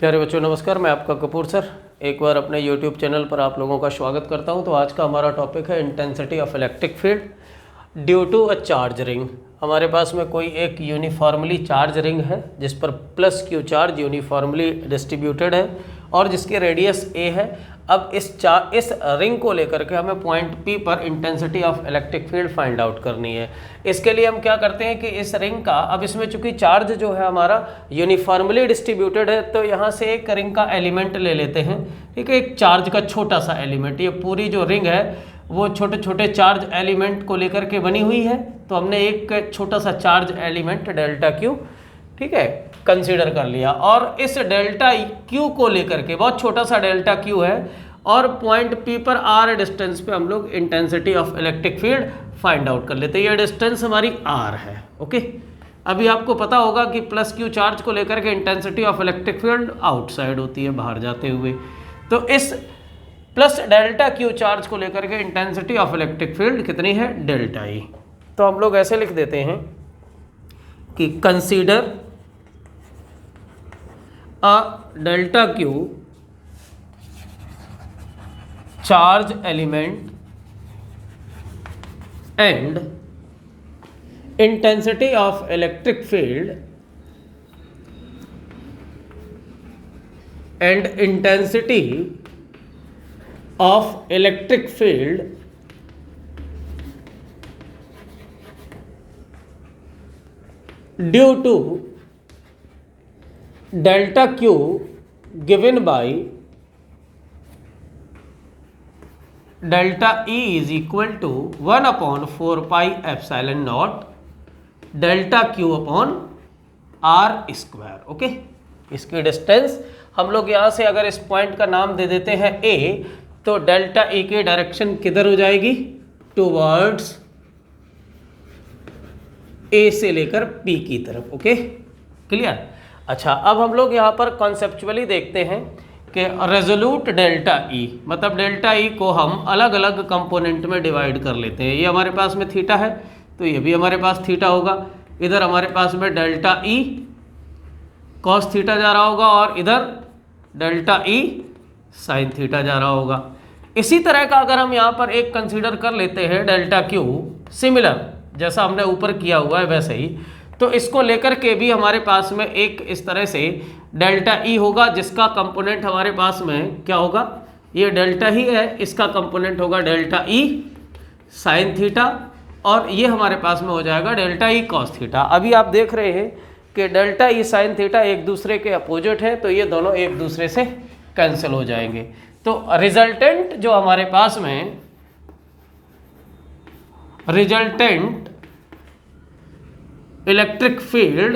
प्यारे बच्चों नमस्कार, मैं आपका कपूर सर एक बार अपने YouTube चैनल पर आप लोगों का स्वागत करता हूं। तो आज का हमारा टॉपिक है intensity of electric field due to a charge ring. हमारे पास में कोई एक यूनिफॉर्मली चार्ज रिंग है जिस पर plus Q charge uniformly distributed है और जिसकी रेडियस a है। अब इस रिंग को लेकर के हमें पॉइंट P पर intensity of electric field find out करनी है। इसके लिए हम क्या करते हैं कि इस रिंग का, अब इसमें चूंकि चार्ज जो है हमारा यूनिफॉर्मली डिस्ट्रीब्यूटेड है तो यहाँ से एक रिंग का एलिमेंट ले लेते हैं। ठीक है, एक चार्ज का छोटा सा एलिमेंट। ये पूरी जो रिंग है वो छोटे छोटे चार्ज एलिमेंट को लेकर के बनी हुई है, तो हमने एक छोटा सा चार्ज एलिमेंट डेल्टा क्यू, ठीक है, कंसीडर कर लिया। और इस डेल्टा क्यू को लेकर के, बहुत छोटा सा डेल्टा क्यू है और पॉइंट P पर r डिस्टेंस पे हम लोग intensity of electric field find out कर लेते हैं। ये डिस्टेंस हमारी r है। ओके, अभी आपको पता होगा कि प्लस क्यू चार्ज को लेकर के intensity of electric field outside होती है, बाहर जाते हुए। तो इस प्लस डेल्टा क्यू चार्ज को लेकर के इंटेंसिटी ऑफ इलेक्ट्रिक फील्ड कितनी है, डेल्टा ई। तो हम लोग ऐसे लिख देते हैं कि consider a delta q charge element and intensity of electric field and intensity of electric field due to delta q given by delta E is equal to 1 upon 4 pi epsilon naught delta q upon r square। Okay, इसकी distance हम लोग यहाँ से अगर इस point का नाम दे देते हैं A, तो डेल्टा E की डायरेक्शन किधर हो जाएगी, टूवर्ड्स A से लेकर P की तरफ। Okay, clear. अच्छा, अब हम लोग यहाँ पर कॉन्सेप्चुअली देखते हैं कि रेजोल्यूट डेल्टा ई, मतलब डेल्टा ई को हम अलग अलग कंपोनेंट में डिवाइड कर लेते हैं। ये हमारे पास में थीटा है तो ये भी हमारे पास थीटा होगा। इधर हमारे पास में डेल्टा ई कॉस थीटा जा रहा होगा और इधर डेल्टा ई साइन थीटा जा रहा होगा। इसी तरह का अगर हम यहाँ पर एक कंसीडर कर लेते हैं डेल्टा क्यू, सिमिलर जैसा हमने ऊपर किया हुआ है वैसे ही, तो इसको लेकर के भी हमारे पास में एक इस तरह से डेल्टा ई होगा जिसका कंपोनेंट हमारे पास में क्या होगा, ये डेल्टा ही है, इसका कंपोनेंट होगा डेल्टा ई साइन थीटा और ये हमारे पास में हो जाएगा डेल्टा ई कॉस थीटा। अभी आप देख रहे हैं कि डेल्टा ई साइन थीटा एक दूसरे के अपोजिट है, तो ये दोनों एक दूसरे से कैंसिल हो जाएंगे। तो रिजल्टेंट जो हमारे पास में resultant electric field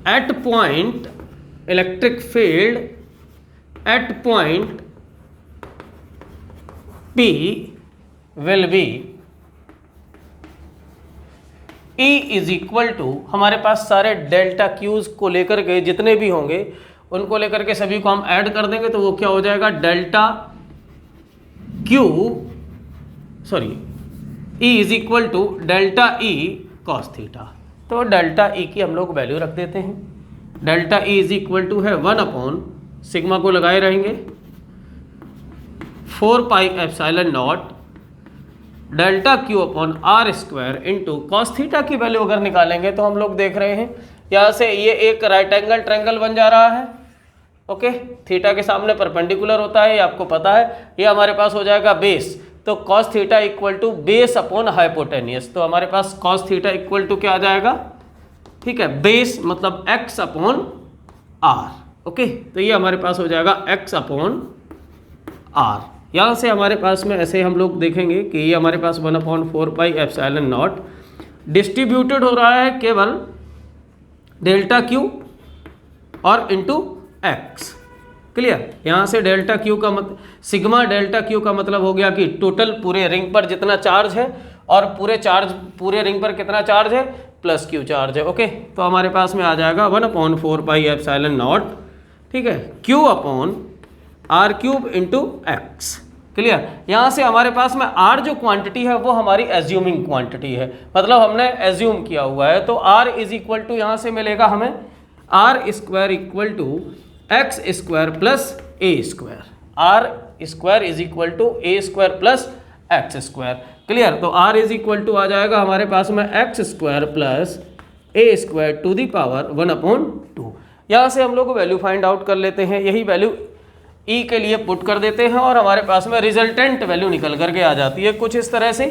at point electric field at point P will be E is equal to, हमारे पास सारे डेल्टा क्यूज को लेकर के जितने भी होंगे उनको लेकर के सभी को हम ऐड कर देंगे तो वो क्या हो जाएगा, delta Q E is equal to delta E cos theta. तो डेल्टा ई की हम लोग वैल्यू रख देते हैं। Delta E is equal to है 1 अपॉन, सिग्मा को लगाए रहेंगे, 4 pi epsilon naught delta Q upon R square into cos theta की वैल्यू अगर निकालेंगे तो हम लोग देख रहे हैं यहाँ से ये एक राइट एंगल ट्रायंगल बन जा रहा है। ओके, थीटा के सामने परपेंडिकुलर होता है, ये आपको पता है। ये हमारे पास हो जाएगा बेस, तो cos theta equal to base upon hypotenuse. तो हमारे पास कॉस थीटा इक्वल टू क्या आ जाएगा, ठीक है, बेस मतलब x अपॉन आर। ओके, तो ये हमारे पास हो जाएगा x अपॉन आर। यहाँ से हमारे पास में ऐसे हम लोग देखेंगे कि ये हमारे पास 1 upon 4 pi epsilon not distributed हो रहा है केवल डेल्टा क्यू और इंटू एक्स। क्लियर। यहाँ से डेल्टा क्यू का सिग्मा डेल्टा क्यू का मतलब हो गया कि टोटल पूरे रिंग पर जितना चार्ज है और पूरे रिंग पर कितना चार्ज है, प्लस क्यू चार्ज है। ओके, तो हमारे पास में आ जाएगा 1 अपॉन 4 पाई एप्सिलॉन नॉट, ठीक है, Q upon R cube into X. Clear. यहाँ से हमारे पास में आर जो क्वांटिटी है वो हमारी एज्यूमिंग क्वांटिटी है, मतलब हमने एज्यूम किया हुआ है। तो आर इज इक्वल टू यहाँ से मिलेगा हमें R square equal to X square plus A square, R square is equal to A square plus X square. Clear. तो आर इज इक्वल टू आ जाएगा हमारे पास में X square plus A square to the power 1/2। यहाँ से हम लोग वैल्यू फाइंड आउट कर लेते हैं, यही वैल्यू ई के लिए पुट कर देते हैं और हमारे पास में रिजल्टेंट वैल्यू निकल करके आ जाती है कुछ इस तरह से।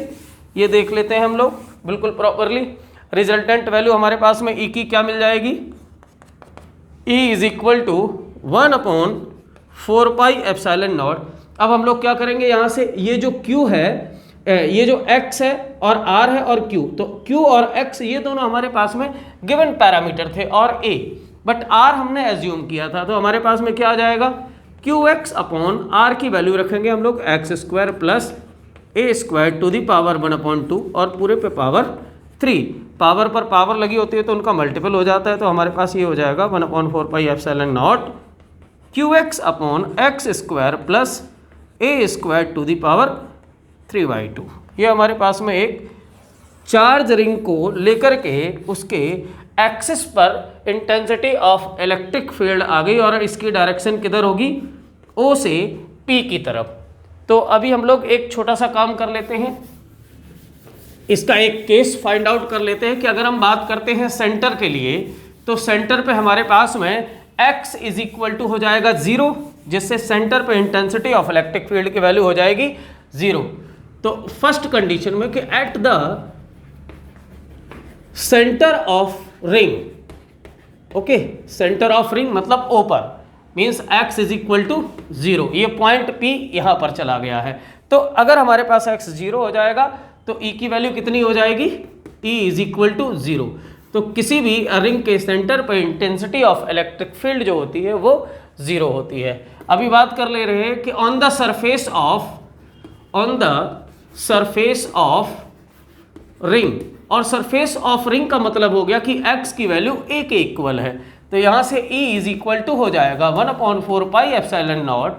ये देख लेते हैं हम लोग बिल्कुल प्रॉपरली। रिजल्टेंट वैल्यू हमारे पास में ई की क्या मिल जाएगी, E is equal to 1/4 pi epsilon naught. अब हम लोग क्या करेंगे, यहाँ से ये जो Q है, ये जो X है और R है और Q, तो Q और X ये दोनों हमारे पास में गिवन पैरामीटर थे और A, बट R हमने एज्यूम किया था। तो हमारे पास में क्या आ जाएगा, QX अपॉन R की वैल्यू रखेंगे हम लोग X square plus A square to the power 1/2 और पूरे पे पावर 3। पावर पर पावर लगी होती है तो उनका मल्टीपल हो जाता है, तो हमारे पास ये हो जाएगा 1/4 pi epsilon naught QX upon X square plus A square to the power 3/2। ये हमारे पास में एक चार्ज रिंग को लेकर के उसके एक्सिस पर इंटेंसिटी ऑफ इलेक्ट्रिक फील्ड आ गई और इसकी डायरेक्शन किधर होगी, O से P की तरफ। तो अभी हम लोग एक छोटा सा काम कर लेते हैं, इसका एक केस फाइंड आउट कर लेते हैं कि अगर हम बात करते हैं सेंटर के लिए, तो सेंटर पे हमारे पास में x इज इक्वल टू हो जाएगा 0, जिससे सेंटर पे इंटेंसिटी ऑफ इलेक्ट्रिक फील्ड की वैल्यू हो जाएगी 0। तो फर्स्ट कंडीशन में कि at the centre of ring, okay, centre of ring मतलब O पर, means x is equal to 0, ये पॉइंट P यहाँ पर चला गया है। तो अगर हमारे पास x 0 हो जाएगा तो E की वैल्यू कितनी हो जाएगी, E इज इक्वल टू 0। तो किसी भी रिंग के सेंटर पर इंटेंसिटी ऑफ इलेक्ट्रिक फील्ड जो होती है वो 0 होती है। अभी बात कर ले रहे हैं कि on the surface of ring, और सरफेस ऑफ रिंग का मतलब हो गया कि x की वैल्यू a के इक्वल है। तो यहाँ से E इज इक्वल टू हो जाएगा 1/4 pi epsilon naught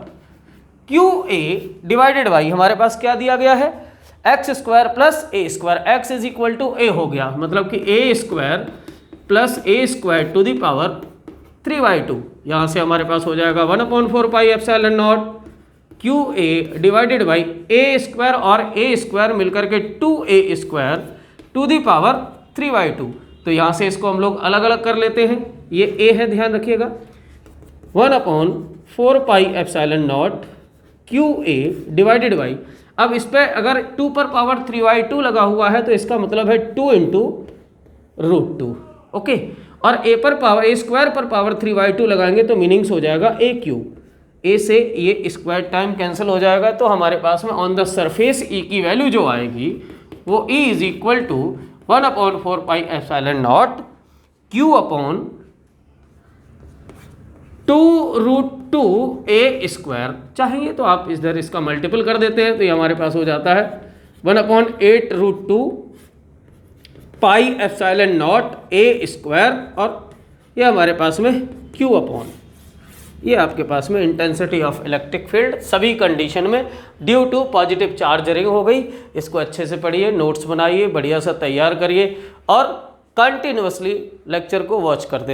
QA divided by, हमारे पास क्या दिया गया है, x square plus A square, x is equal to a हो गया, मतलब कि a square plus A square to the power 3/2। यहाँ से हमारे पास हो जाएगा 1/4 pi epsilon naught QA divided by a square और ए स्क्वायर मिलकर के 2a square to the power 3/2। तो यहाँ से इसको हम लोग अलग अलग कर लेते हैं, ये a है, ध्यान रखिएगा, 1/4 pi epsilon naught QA divided by, अब इस पर अगर 2 पर पावर 3/2 लगा हुआ है तो इसका मतलब है 2 × √2, ओके। और a पर पावर, a स्क्वायर पर पावर 3/2 लगाएंगे तो मीनिंग्स हो जाएगा a³, a से ये स्क्वायर टाइम कैंसिल हो जाएगा। तो हमारे पास में ऑन द सरफेस E की वैल्यू जो आएगी वो E is equal to 1/4 pi epsilon naught Q upon 2√2a square, चाहिए तो आप इधर इसका मल्टीपल कर देते हैं तो ये हमारे पास हो जाता है 1/8√2 पाई एप्सिलॉन नॉट a स्क्वायर, और ये हमारे पास में Q अपॉन, ये आपके पास में इंटेंसिटी ऑफ इलेक्ट्रिक फील्ड सभी कंडीशन में due to positive charge ring हो गई। इसको अच्छे से पढ़िए, नोट्स बनाइए, बढ़िया सा तैयार करिए और कंटिन्यूअसली लेक्चर को वॉच करते